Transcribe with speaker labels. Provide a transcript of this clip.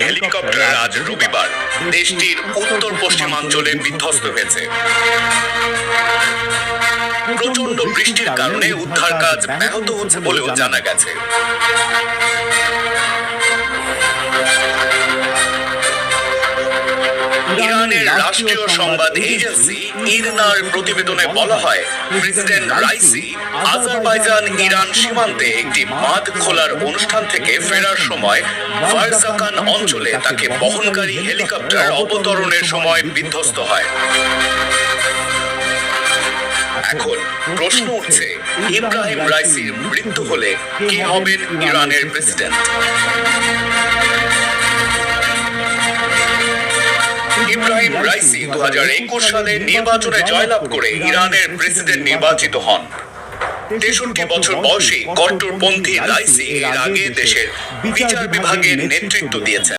Speaker 1: Helicopter আজ রবিবার দেশটির উত্তর পশ্চিমাঞ্চলে বিধ্বস্ত হয়েছে। প্রচন্ড বৃষ্টির কারণে উদ্ধার কাজ ব্যাহত হচ্ছে বলেও জানা গেছে। ইরানের রাষ্ট্রীয় সংবাদ এজেন্সি ইরনার প্রতিবেদনে বলা হয়, প্রেসিডেন্ট রাইসি আজারবাইজান ইরান সীমান্তে একটি বাঁধ খোলার অনুষ্ঠান থেকে ফেরার সময় ফারজাকান অঞ্চলে তাকে বহনকারী হেলিকপ্টার অবতরণের সময় বিধ্বস্ত হয়। এখন প্রশ্ন উঠছে, ইব্রাহিম রাইসির মৃত্যু হলে কি হবেন ইরানের প্রেসিডেন্ট? ইব্রাহিম রাইসি 2021 সালে নির্বাচনে জয়লাভ করে ইরানের প্রেসিডেন্ট নির্বাচিত হন। 63 বছর বয়সী কট্টরপন্থী রাইসি এর আগে দেশের বিচার বিভাগের নেতৃত্ব দিয়েছেন।